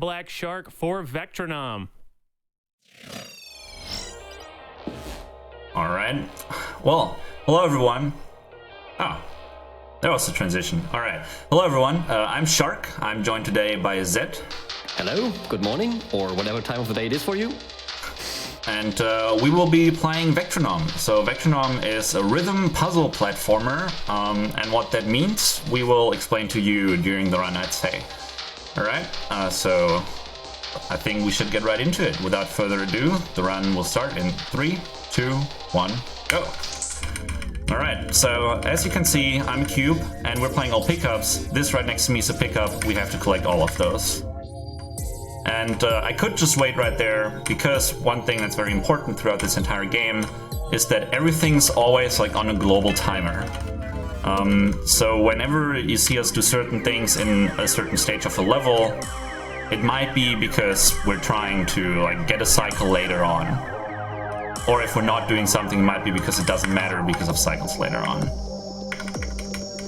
badBlackShark for Vectronom. All right. Well, hello everyone. Oh, there was the transition. All right. Hello everyone. I'm Shark. I'm joined today by Zed. Hello. Good morning, or whatever time of the day it is for you. And we will be playing Vectronom. So Vectronom is a rhythm puzzle platformer, and what that means we will explain to you during the run, I'd say. All right. So I think we should get right into it. Without further ado, the run will start in 3, 2, 1, go. Alright, so as you can see, I'm Cube, and we're playing all pickups. This right next to me is a pickup. We have to collect all of those. And I could just wait right there, because one thing that's very important throughout this entire game is that everything's always like on a global timer. So whenever you see us do certain things in a certain stage of a level, it might be because we're trying to like get a cycle later on. Or if we're not doing something, it might be because it doesn't matter because of cycles later on.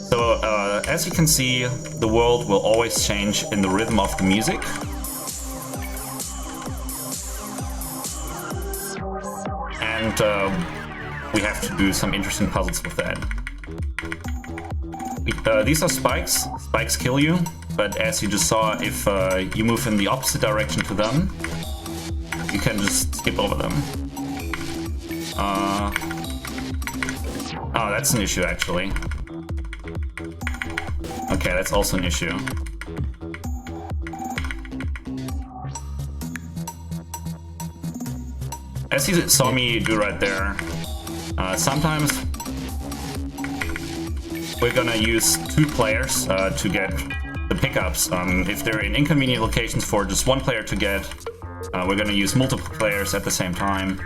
So as you can see, the world will always change in the rhythm of the music. And we have to do some interesting puzzles with that. These are spikes. Spikes kill you, but as you just saw, if you move in the opposite direction to them, you can just skip over them. Oh, that's an issue, actually. Okay, that's also an issue. As you saw me do right there, sometimes we're gonna use 2 players to get the pickups. If they're in inconvenient locations for just 1 player to get, we're gonna use multiple players at the same time.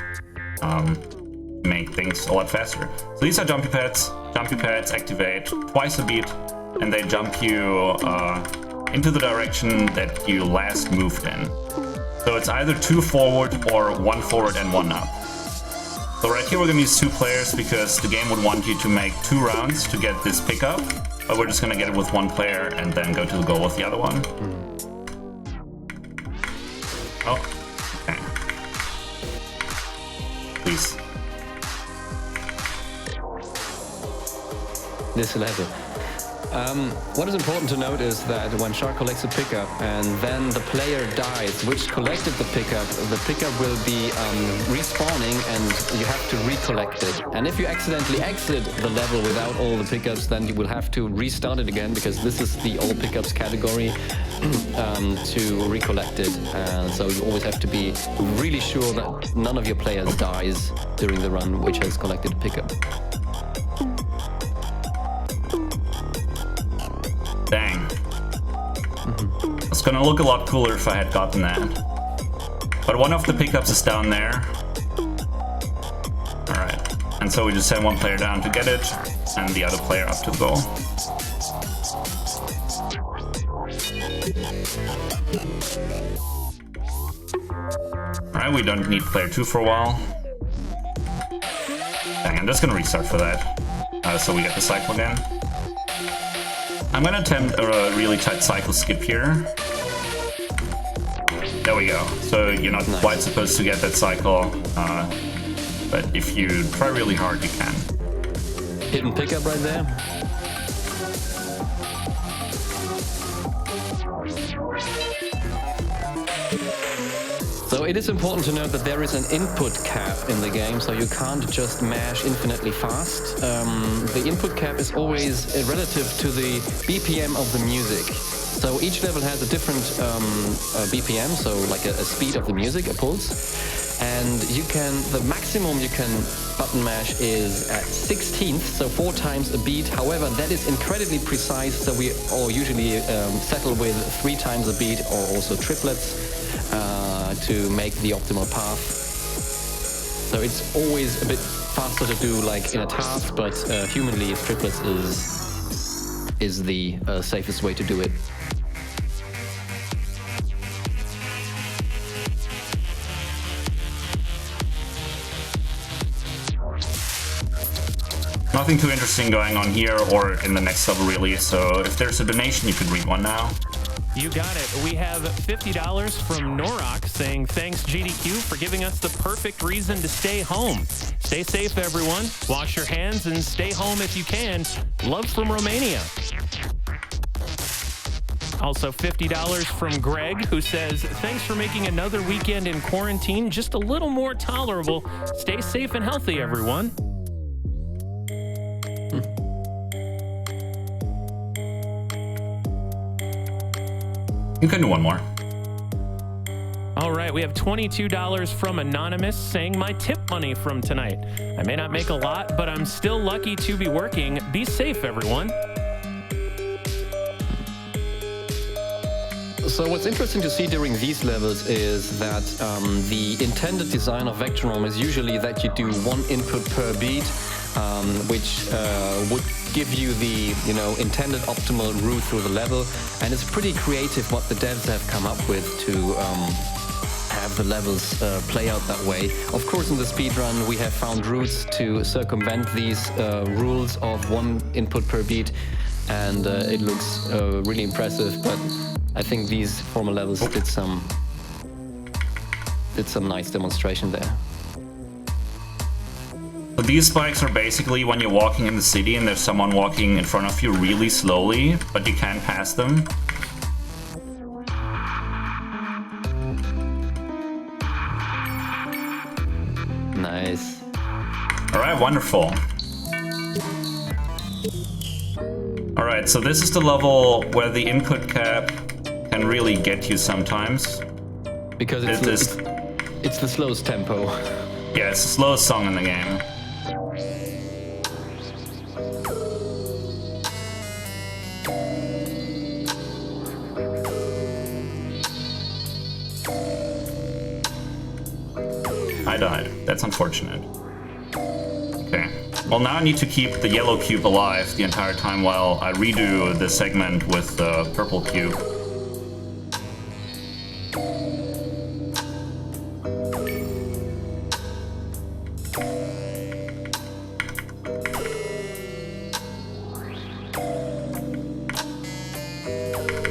Make things a lot faster. So these are jumpy pads. Jumpy pads activate twice a beat, and they jump you into the direction that you last moved in. So it's either 2 forward or 1 forward and 1 up. So right here we're gonna use 2 players because the game would want you to make 2 rounds to get this pickup, but we're just gonna get it with 1 player and then go to the goal with the other one. Oh, okay. Please. This level. What is important to note is that when Shark collects a pickup and then the player dies, which collected the pickup will be respawning and you have to recollect it. And if you accidentally exit the level without all the pickups, then you will have to restart it again because this is the all pickups category to recollect it. So you always have to be really sure that none of your players dies during the run which has collected a pickup. Dang. It's gonna look a lot cooler if I had gotten that. But one of the pickups is down there. Alright. And so we just send 1 player down to get it, and the other player up to the goal. Alright, we don't need player 2 for a while. Dang, I'm just gonna restart for that. So we get the cycle again. I'm gonna attempt a really tight cycle skip here. There we go. So you're not quite supposed to get that cycle, but if you try really hard, you can. Hidden pickup right there. So it is important to note that there is an input cap in the game, so you can't just mash infinitely fast. The input cap is always relative to the BPM of the music. So each level has a different BPM, so like a speed of the music, a pulse. And the maximum you can button mash is at 16th, so 4 times a beat. However, that is incredibly precise, so we all usually settle with 3 times a beat or also triplets. To make the optimal path. So it's always a bit faster to do like in a task, but humanly triplets is the safest way to do it. Nothing too interesting going on here or in the next level really, so if there's a donation you could read one now. You got it. We have $50 from Norok saying, thanks GDQ for giving us the perfect reason to stay home. Stay safe, everyone. Wash your hands and stay home if you can. Love from Romania. Also $50 from Greg, who says, thanks for making another weekend in quarantine just a little more tolerable. Stay safe and healthy, everyone. You can do one more. All right, we have $22 from Anonymous saying my tip money from tonight. I may not make a lot, but I'm still lucky to be working. Be safe, everyone. So what's interesting to see during these levels is that the intended design of Vectronom is usually that you do one input per beat, which would give you the intended optimal route through the level. And it's pretty creative what the devs have come up with to have the levels play out that way. Of course, in the speedrun, we have found routes to circumvent these rules of one input per beat, and it looks really impressive. But I think these former levels did some nice demonstration there. So these spikes are basically when you're walking in the city and there's someone walking in front of you really slowly, but you can't pass them. Nice. All right, wonderful. All right, so this is the level where the input cap can really get you sometimes. Because it's the slowest tempo. Yeah, it's the slowest song in the game. I died. That's unfortunate. Okay. Well, now I need to keep the yellow cube alive the entire time while I redo the segment with the purple cube.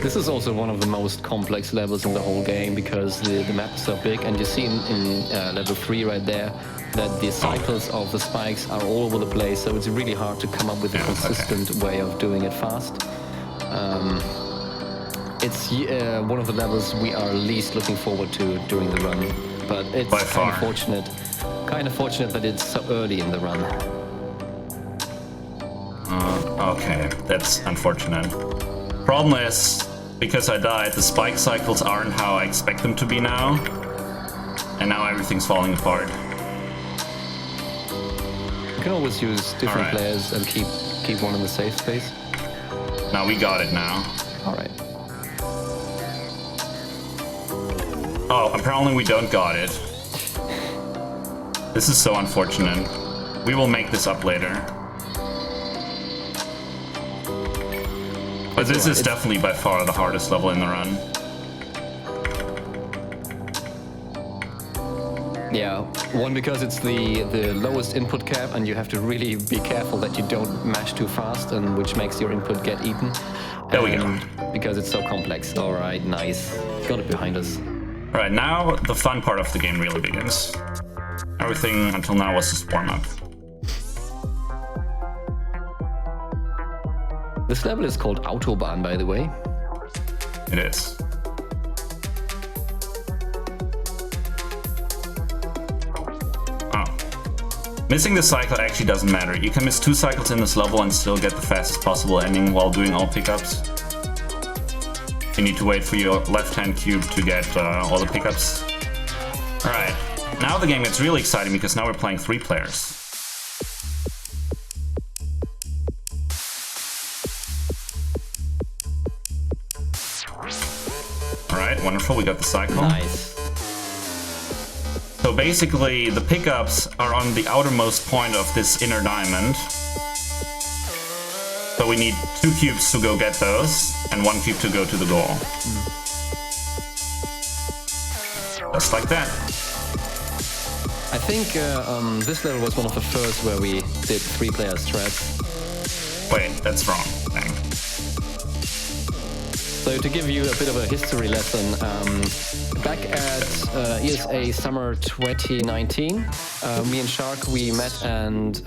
This is also one of the most complex levels in the whole game because the map is so big, and you see in level 3 right there that the cycles of the spikes are all over the place, so it's really hard to come up with a consistent way of doing it fast. It's one of the levels we are least looking forward to during the run, but it's kind of fortunate that it's so early in the run. Okay, that's unfortunate. Problem is, because I died, the spike cycles aren't how I expect them to be now, and now everything's falling apart. You can always use different players and keep one in the safe space. Now we got it now. Alright. Oh, apparently we don't got it. This is so unfortunate. We will make this up later. But this is definitely by far the hardest level in the run. Yeah, one because it's the lowest input cap and you have to really be careful that you don't mash too fast, and which makes your input get eaten. There we go. Because it's so complex. Alright, nice. Got it behind us. Alright, now the fun part of the game really begins. Everything until now was just warm-up. This level is called Autobahn, by the way. It is. Oh. Missing the cycle actually doesn't matter. You can miss 2 cycles in this level and still get the fastest possible ending while doing all pickups. You need to wait for your left-hand cube to get all the pickups. Alright, now the game gets really exciting because now we're playing 3 players. Alright, wonderful, we got the cycle. Nice. So basically, the pickups are on the outermost point of this inner diamond. So we need 2 cubes to go get those, and 1 cube to go to the goal. Just like that. I think this level was one of the first where we did 3-player strats. Wait, that's wrong. Dang. So to give you a bit of a history lesson, back at ESA Summer 2019, me and Shark, we met and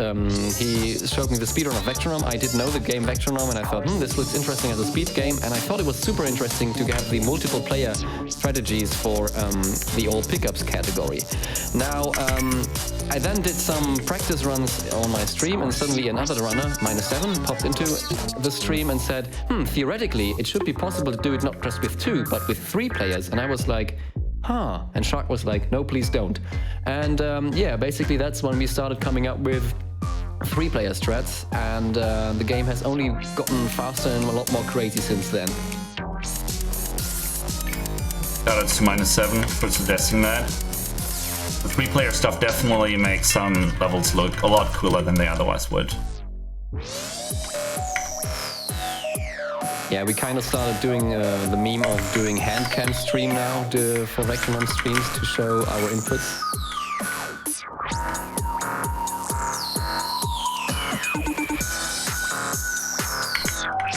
he showed me the speedrun of Vectronom. I didn't know the game Vectronom and I thought, this looks interesting as a speed game. And I thought it was super interesting to have the multiple player strategies for the all pickups category. Now, I then did some practice runs on my stream and suddenly another runner, -7, popped into the stream and said, theoretically, it should be possible to do it not just with 2, but with 3 players. And I was like, and Shark was like, no, please don't. And yeah, basically that's when we started coming up with 3-player strats, and the game has only gotten faster and a lot more crazy since then. Shout out to -7 for suggesting that. The 3-player stuff definitely makes some levels look a lot cooler than they otherwise would. Yeah, we kind of started doing the meme of doing hand cam stream now for Vectronom streams to show our inputs.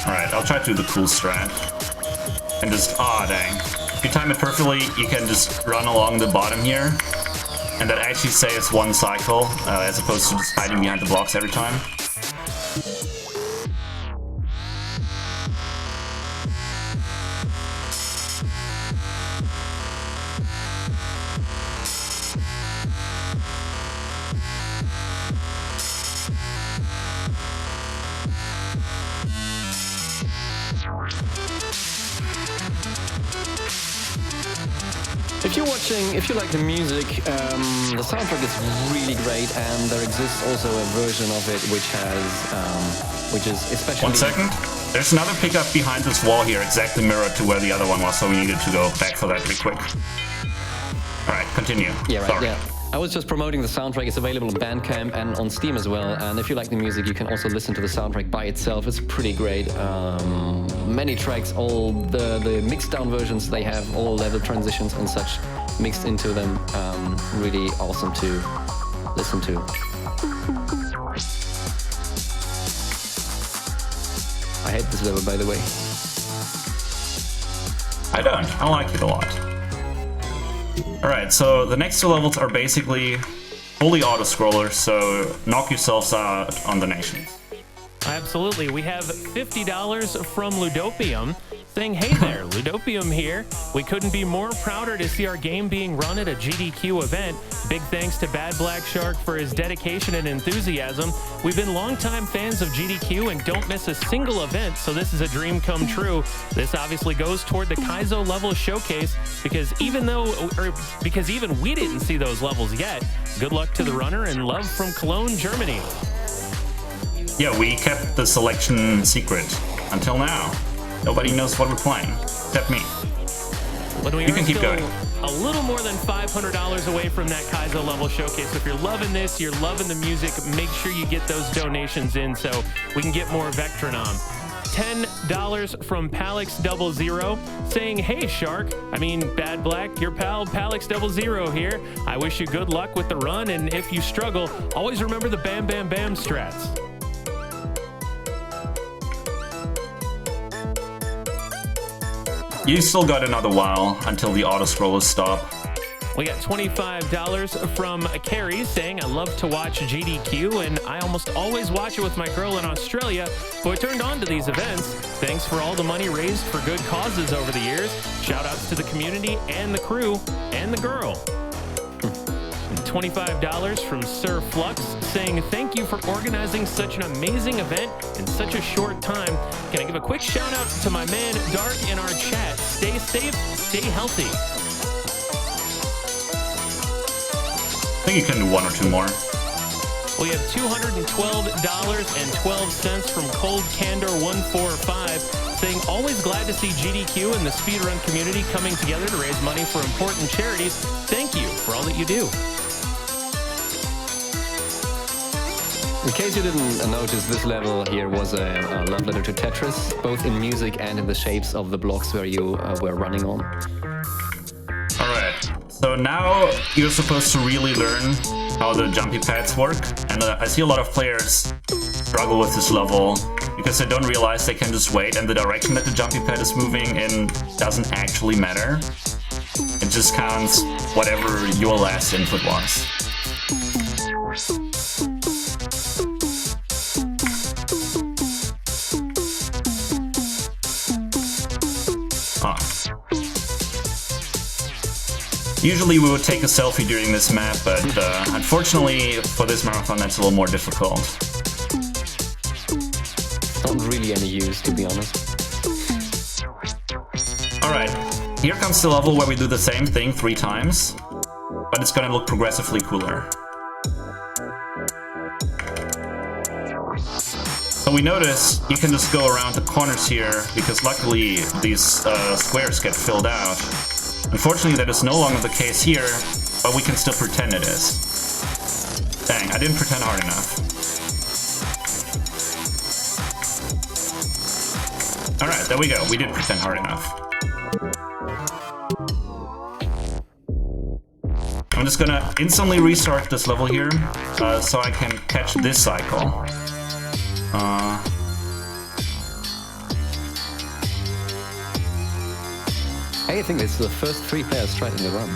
Alright, I'll try to do the cool strat. And just, dang. If you time it perfectly, you can just run along the bottom here. And that actually saves 1 cycle, as opposed to just hiding behind the blocks every time. If you like the music, the soundtrack is really great, and there exists also a version of it which is especially... 1 second. There's another pickup behind this wall here, exactly mirrored to where the other one was, so we needed to go back for that really quick. Alright, continue. Yeah, right, Sorry. yeah. I was just promoting the soundtrack. It's available on Bandcamp and on Steam as well. And if you like the music, you can also listen to the soundtrack by itself. It's pretty great. Many tracks, all the mixed down versions, they have all level transitions and such mixed into them. Really awesome to listen to. I hate this level, by the way. I don't. I like it a lot. Alright, so the next 2 levels are basically fully auto-scrollers, so knock yourselves out on donations. Absolutely. We have $50 from Ludopium saying, hey there, Ludopium here. We couldn't be more prouder to see our game being run at a GDQ event. Big thanks to badBlackShark for his dedication and enthusiasm. We've been longtime fans of GDQ and don't miss a single event, so this is a dream come true. This obviously goes toward the Kaizo level showcase because even we didn't see those levels yet. Good luck to the runner and love from Cologne, Germany. Yeah, we kept the selection secret until now. Nobody knows what we're playing, except me. When we you can keep going. A little more than $500 away from that Kaizo level showcase. So if you're loving this, you're loving the music, make sure you get those donations in so we can get more Vectronom. $10 from Palix00 saying, hey Shark, Bad Black, your pal Palix00 here. I wish you good luck with the run, and if you struggle, always remember the Bam Bam Bam strats. You still got another while until the auto-scrollers stop. We got $25 from Carrie saying, I love to watch GDQ, and I almost always watch it with my girl in Australia, who I turned on to these events. Thanks for all the money raised for good causes over the years. Shout outs to the community and the crew and the girl. $25 from Sir Flux saying, thank you for organizing such an amazing event in such a short time. Can I give a quick shout out to my man Dark in our chat? Stay safe, stay healthy. I think you can do 1 or 2 more. We have $212.12 from Cold Candor 145 saying, always glad to see GDQ and the speedrun community coming together to raise money for important charities. Thank you for all that you do. In case you didn't notice, this level here was a love letter to Tetris, both in music and in the shapes of the blocks where you were running on. Alright, so now you're supposed to really learn how the jumpy pads work, and I see a lot of players struggle with this level because they don't realize they can just wait, and the direction that the jumpy pad is moving in doesn't actually matter. It just counts whatever your last input was. Usually we would take a selfie during this map, but unfortunately for this marathon that's a little more difficult. Not really any use, to be honest. Alright, here comes the level where we do the same thing 3 times, but it's gonna look progressively cooler. So we notice you can just go around the corners here, because luckily these squares get filled out. Unfortunately, that is no longer the case here, but we can still pretend it is. Dang, I didn't pretend hard enough. Alright, there we go. We did pretend hard enough. I'm just gonna instantly restart this level here, so I can catch this cycle. I think this is the first 3 players tried in the run.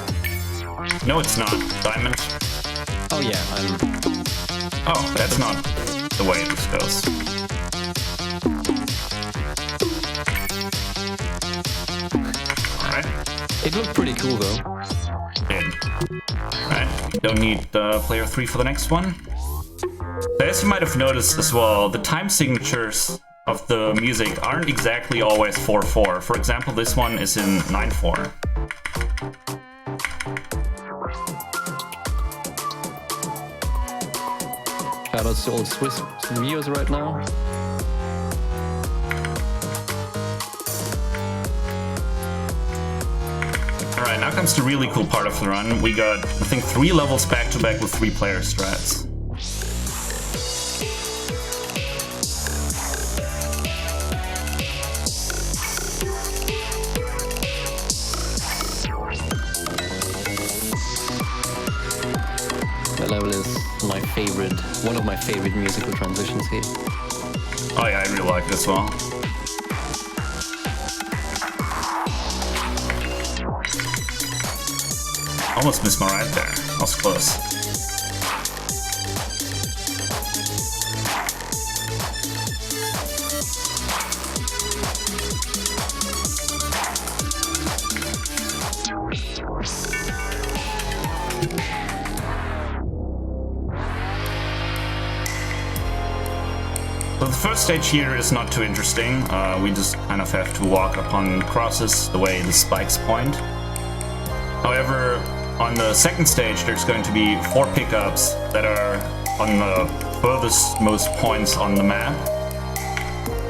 No, it's not. Diamond. Oh yeah, Oh, that's not the way this goes. Alright. It looked pretty cool though. Alright, don't need player 3 for the next one. As you might have noticed as well, the time signatures of the music aren't exactly always 4/4. For example, this one is in 9/4. Shoutouts to all Swiss viewers right now. Alright, now comes the really cool part of the run. We got, I think, 3 levels back to back with 3-player strats. That level is my favorite, one of my favorite musical transitions here. Oh yeah, I really like it as well. Almost missed my ride there. That was close. So the first stage here is not too interesting. We just kind of have to walk upon crosses the way the spikes point. However, on the second stage there's going to be 4 pickups that are on the furthest most points on the map.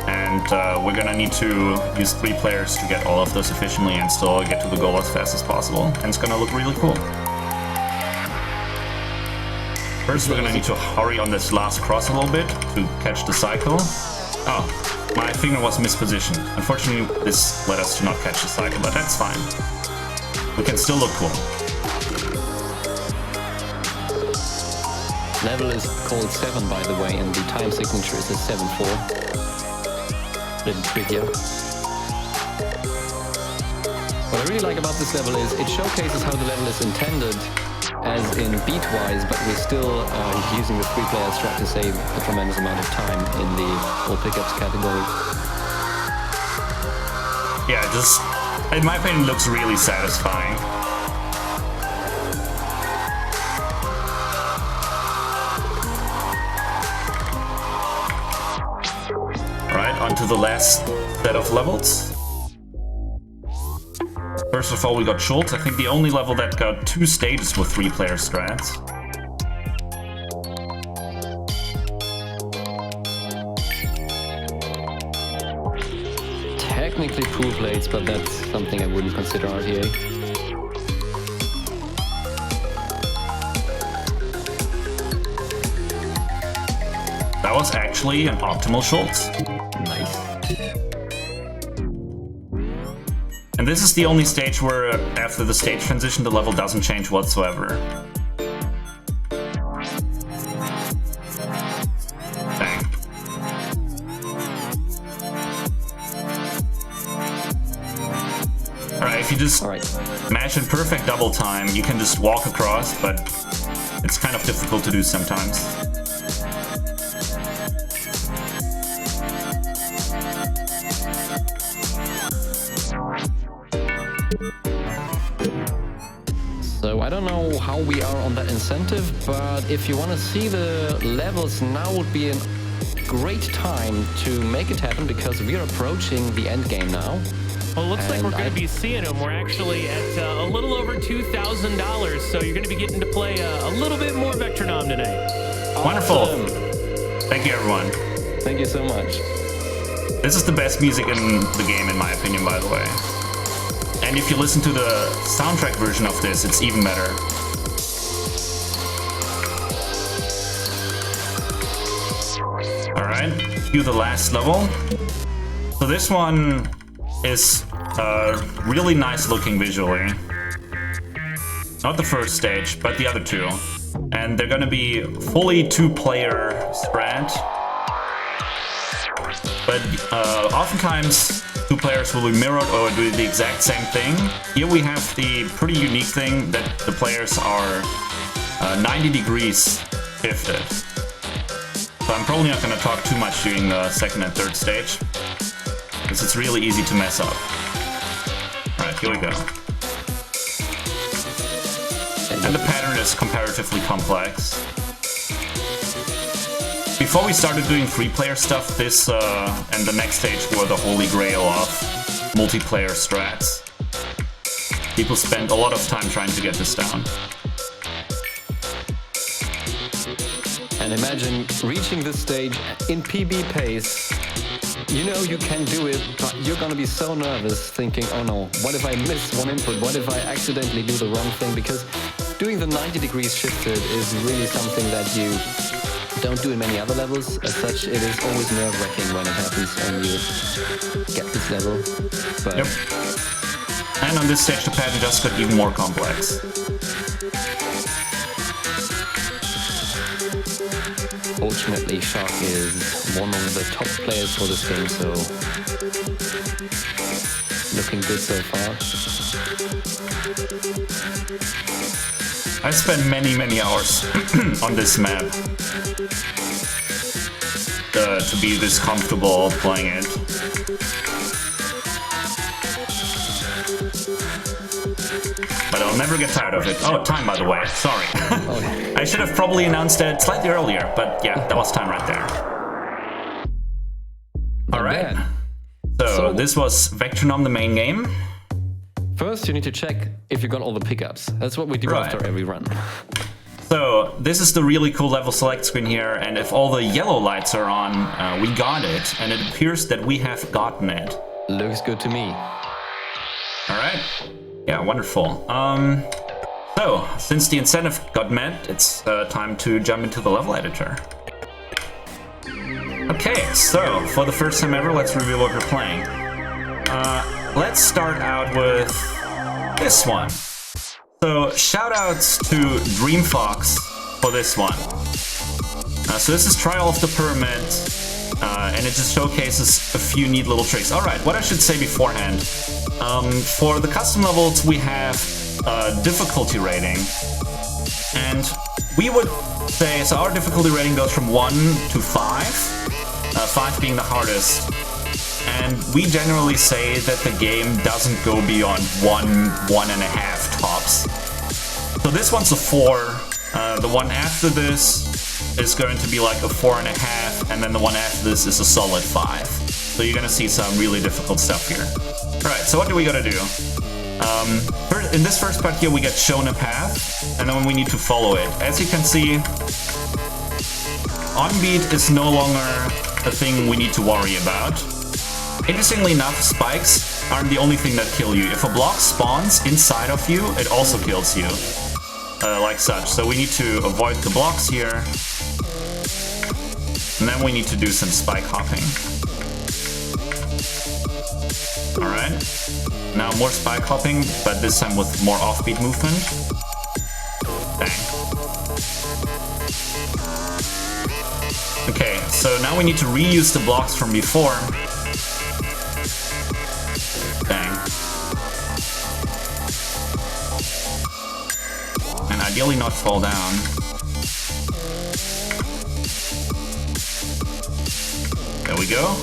And we're gonna need to use 3 players to get all of those efficiently and still get to the goal as fast as possible. And it's gonna look really cool. First, we're gonna need to hurry on this last cross a little bit to catch the cycle. Oh, my finger was mispositioned. Unfortunately, this led us to not catch the cycle, but that's fine. We can still look cool. Level is called 7, by the way, and the time signature is a 7/4. Little trivia. What I really like about this level is it showcases how the level is intended, as in beat-wise, but we're still using the 3-player strat to save a tremendous amount of time in the all pickups category. Yeah, just, in my opinion, looks really satisfying. Alright, on to the last set of levels. First of all, we got Schultz. I think the only level that got 2 stages with 3-player strats. Technically pool plates, but that's something I wouldn't consider RTA. That was actually an optimal Schultz. Nice. And this is the only stage where, after the stage transition, the level doesn't change whatsoever. Bang. if you just mash in perfect double time, you can just walk across, but it's kind of difficult to do sometimes. So I don't know how we are on that incentive, but if you want to see the levels, now would be a great time to make it happen, because we are approaching the end game now. Well, it looks like we're going to be seeing them. We're actually at a little over $2,000, so you're going to be getting to play a little bit more Vectronom tonight. Wonderful. Awesome. Thank you, everyone. Thank you so much. This is the best music in the game, in my opinion, by the way. And if you listen to the soundtrack version of this, it's even better. Alright, cue the last level. So this one is really nice looking visually. Not the first stage, but the other two. And they're gonna be fully 2-player strat. But oftentimes 2 players will be mirrored or do the exact same thing. Here we have the pretty unique thing that the players are 90 degrees shifted. So I'm probably not going to talk too much during the second and third stage, because it's really easy to mess up. Alright, here we go. And the pattern is comparatively complex. Before we started doing 3-player stuff, this and the next stage were the holy grail of multiplayer strats. People spent a lot of time trying to get this down. And imagine reaching this stage in PB pace. You know you can do it, but you're gonna be so nervous thinking, oh no, what if I miss one input? What if I accidentally do the wrong thing? Because doing the 90 degrees shifted is really something that you don't do in many other levels. As such, it is always nerve-wracking when it happens and you get this level. But yep. And on this stage, the pattern just got even more complex. Fortunately, Shark is one of the top players for this game, so looking good so far. I spent many hours on this map to be this comfortable playing it. But I'll never get tired of it. Oh, time, by the way. Sorry. I should have probably announced it slightly earlier, but yeah, that was time right there. Alright. So this was Vectronom, the main game. First, you need to check if you got all the pickups. That's what we do after every run. So this is the really cool level select screen here, and if all the yellow lights are on, we got it, and it appears that we have gotten it. Looks good to me. Alright. Yeah, wonderful. So, since the incentive got met, it's time to jump into the level editor. Okay, so for the first time ever, let's review what we're playing. Let's start out with this one. So, shoutouts to DreamFox for this one. So this is Trial of the Pyramid, and it just showcases a few neat little tricks. Alright, what I should say beforehand. For the custom levels, we have difficulty rating. And we would say, so our difficulty rating goes from 1 to 5, 5 being the hardest. And we generally say that the game doesn't go beyond 1.5 tops. So this one's a 4, the one after this is going to be like a 4.5, and then the one after this is a solid 5. So you're gonna see some really difficult stuff here. Alright, so what do we gotta do? In this first part here we get shown a path, and then we need to follow it. As you can see, on beat is no longer a thing we need to worry about. Interestingly enough, spikes aren't the only thing that kill you. If a block spawns inside of you, it also kills you, like such. So we need to avoid the blocks here, and then we need to do some spike hopping. Alright, now more spike hopping, but this time with more offbeat movement. Bang. Okay, so now we need to reuse the blocks from before. Bang. ideally not fall down. There we go.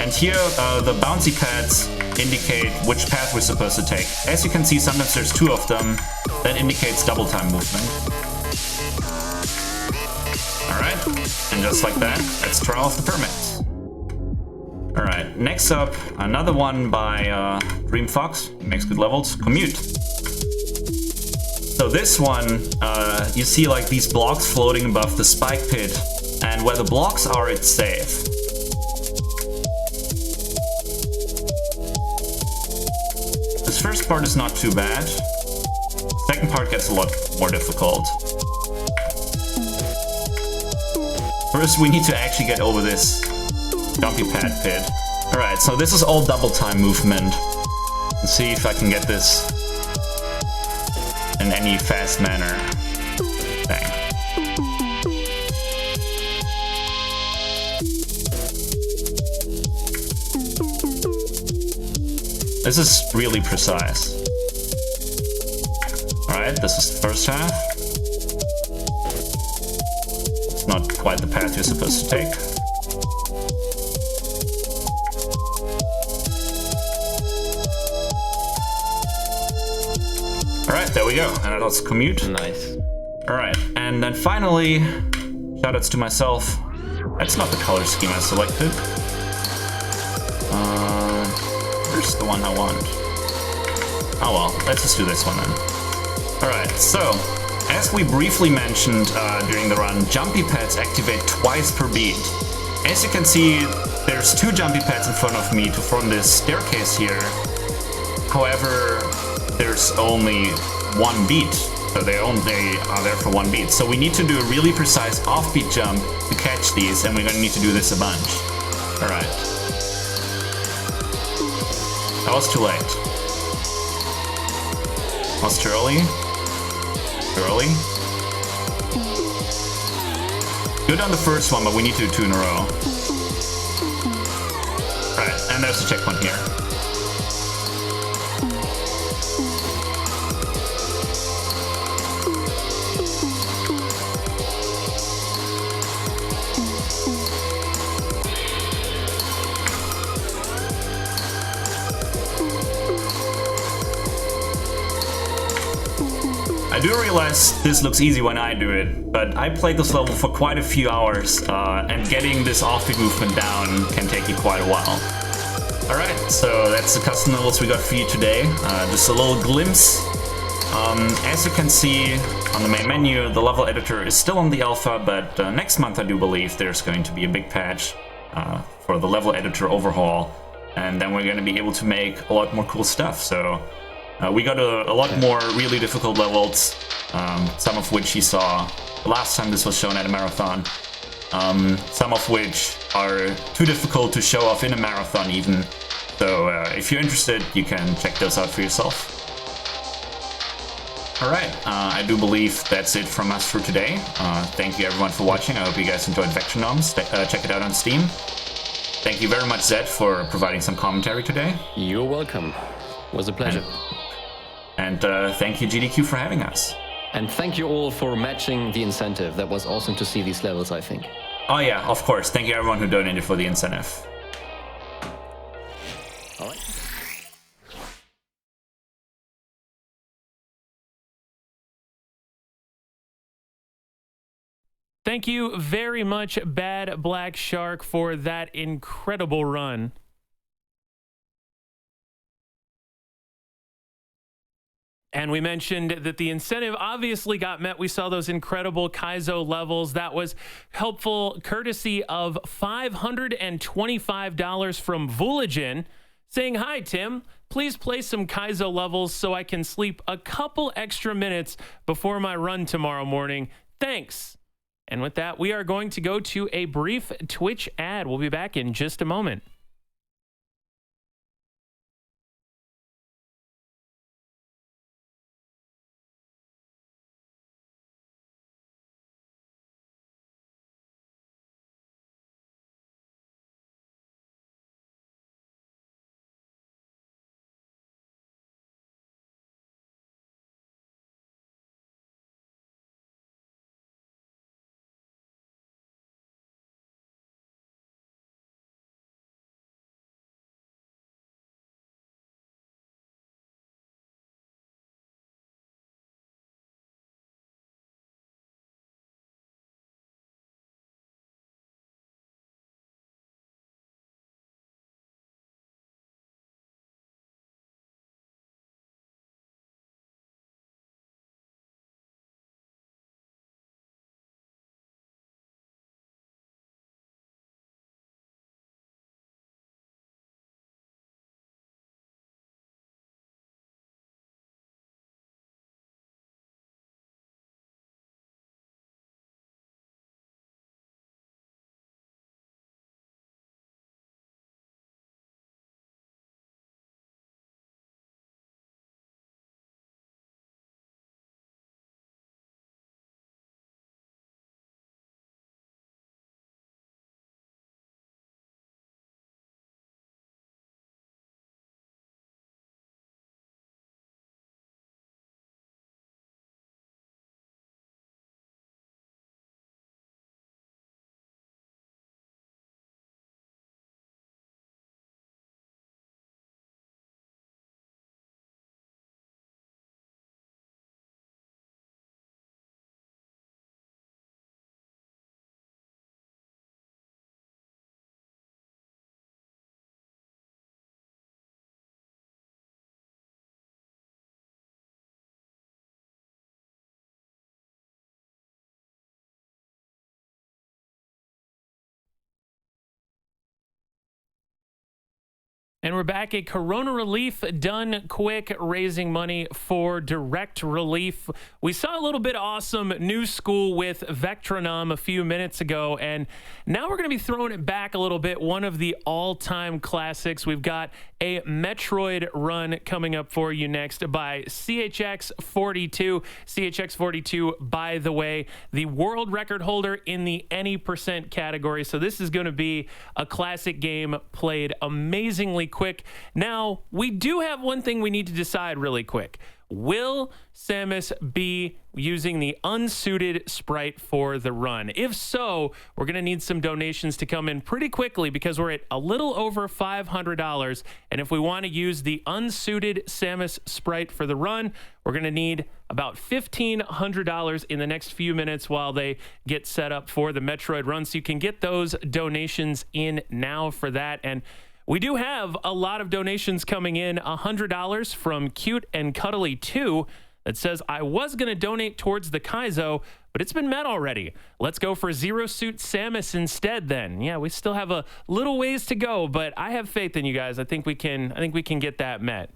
And here, the bouncy pads indicate which path we're supposed to take. As you can see, sometimes there's 2 of them. That indicates double time movement. Alright, and just like that, let's try off the permits. Alright, next up, another one by Dream Fox. He makes good levels. Commute. So this one, you see like these blocks floating above the spike pit. And where the blocks are, it's safe. This first part is not too bad. Second part gets a lot more difficult. First, we need to actually get over this jumpy pad pit. Alright, so this is all double time movement. Let's see if I can get this in any fast manner. Dang. This is really precise. Alright, this is the first half. It's not quite the path you're supposed to take. Alright, there we go. And let's commute. Nice. Alright, and then finally, shoutouts to myself. That's not the color scheme I selected. Where's the one I want? Oh well, let's just do this one then. Alright, so, as we briefly mentioned during the run, jumpy pads activate twice per beat. As you can see, there's 2 jumpy pads in front of me to form this staircase here. However, there's only 1 beat, so they are there for 1 beat. So we need to do a really precise offbeat jump to catch these, and we're gonna need to do this a bunch. Alright. That was too late. Was too early? Too early? Good on the first one, but we need to do 2 in a row. Alright, and there's the checkpoint here. I do realize this looks easy when I do it, but I played this level for quite a few hours, and getting this offbeat movement down can take you quite a while. Alright, so that's the custom levels we got for you today. Just a little glimpse. As you can see on the main menu, the level editor is still on the alpha, but next month I do believe there's going to be a big patch for the level editor overhaul, and then we're going to be able to make a lot more cool stuff. So we got a lot more really difficult levels, some of which you saw the last time this was shown at a marathon, some of which are too difficult to show off in a marathon even. So if you're interested, you can check those out for yourself. Alright, I do believe that's it from us for today. Thank you everyone for watching. I hope you guys enjoyed Vectronom. Check it out on Steam. Thank you very much, Zed, for providing some commentary today. You're welcome. It was a pleasure. And thank you, GDQ, for having us. And thank you all for matching the incentive. That was awesome to see these levels, I think. Oh yeah, of course. Thank you everyone who donated for the incentive. All right. Thank you very much, badBlackShark, for that incredible run. And we mentioned that the incentive obviously got met. We saw those incredible Kaizo levels. That was helpful courtesy of $525 from Vooligen, saying, "Hi, Tim. Please play some Kaizo levels so I can sleep a couple extra minutes before my run tomorrow morning. Thanks." And with that, we are going to go to a brief Twitch ad. We'll be back in just a moment. And we're back at Corona Relief, done quick, raising money for direct relief. We saw a little bit of awesome new school with Vectronom a few minutes ago, and now we're going to be throwing it back a little bit. One of the all-time classics. We've got a Metroid run coming up for you next by CHX42. CHX42, by the way, the world record holder in the any percent category. So this is going to be a classic game played amazingly quick. Now, we do have one thing we need to decide really quick. Will Samus be using the unsuited sprite for the run? If so, we're going to need some donations to come in pretty quickly because we're at a little over $500. And if we want to use the unsuited Samus sprite for the run, we're going to need about $1,500 in the next few minutes while they get set up for the Metroid run. So you can get those donations in now for that. And we do have a lot of donations coming in. $100 from Cute and Cuddly 2 that says, I was going to donate towards the Kaizo, but it's been met already. Let's go for Zero Suit Samus instead then. Yeah, we still have a little ways to go, but I have faith in you guys. I think we can get that met.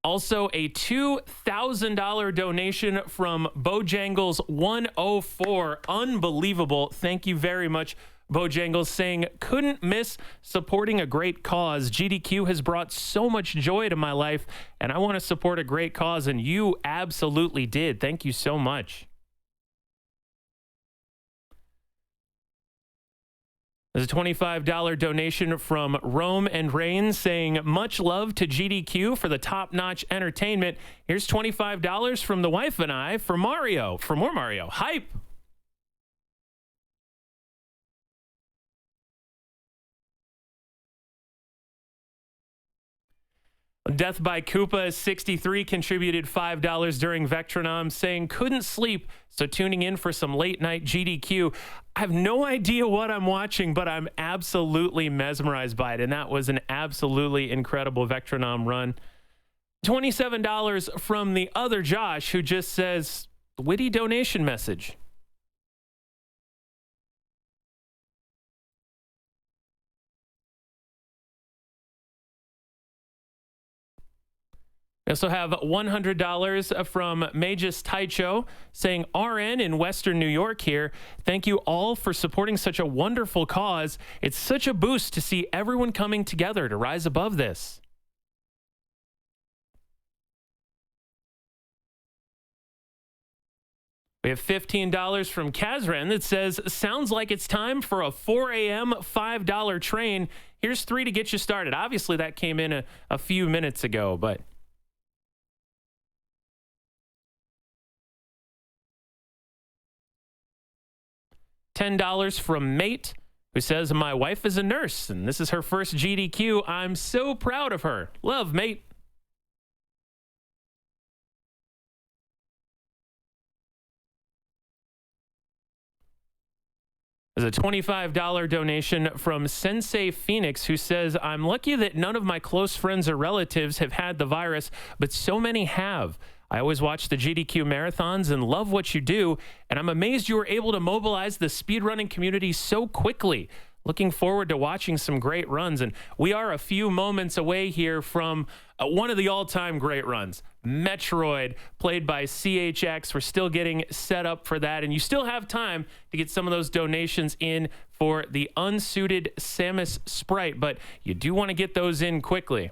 Also, a $2,000 donation from Bojangles 104. Unbelievable. Thank you very much, Bojangles, saying, couldn't miss supporting a great cause. GDQ has brought so much joy to my life, and I want to support a great cause, and you absolutely did. Thank you so much. There's a $25 donation from Rome and Rain saying, much love to GDQ for the top-notch entertainment. Here's $25 from the wife and I for Mario, for more Mario. Hype! Death by Koopa 63 contributed $5 during Vectronom, saying couldn't sleep, so tuning in for some late night GDQ. I have no idea what I'm watching, but I'm absolutely mesmerized by it, and that was an absolutely incredible Vectronom run. $27 from the other Josh, who just says, witty donation message. We also have $100 from Magus Taicho saying, RN in Western New York here. Thank you all for supporting such a wonderful cause. It's such a boost to see everyone coming together to rise above this. We have $15 from Kazran that says, sounds like it's time for a 4 a.m. $5 train. Here's 3 to get you started. Obviously, that came in a few minutes ago, but $10 from Mate, who says, my wife is a nurse, and this is her first GDQ. I'm so proud of her. Love, Mate. There's a $25 donation from Sensei Phoenix, who says, I'm lucky that none of my close friends or relatives have had the virus, but so many have. I always watch the GDQ marathons and love what you do, and I'm amazed you were able to mobilize the speedrunning community so quickly. Looking forward to watching some great runs, and we are a few moments away here from one of the all-time great runs, Metroid, played by CHX. We're still getting set up for that, and you still have time to get some of those donations in for the unsuited Samus sprite, but you do want to get those in quickly.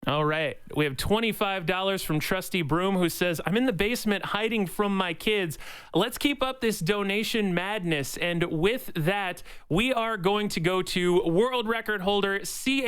All right, we have $25 from Trusty Broom, who says, I'm in the basement hiding from my kids. Let's keep up this donation madness. And with that, we are going to go to world record holder CA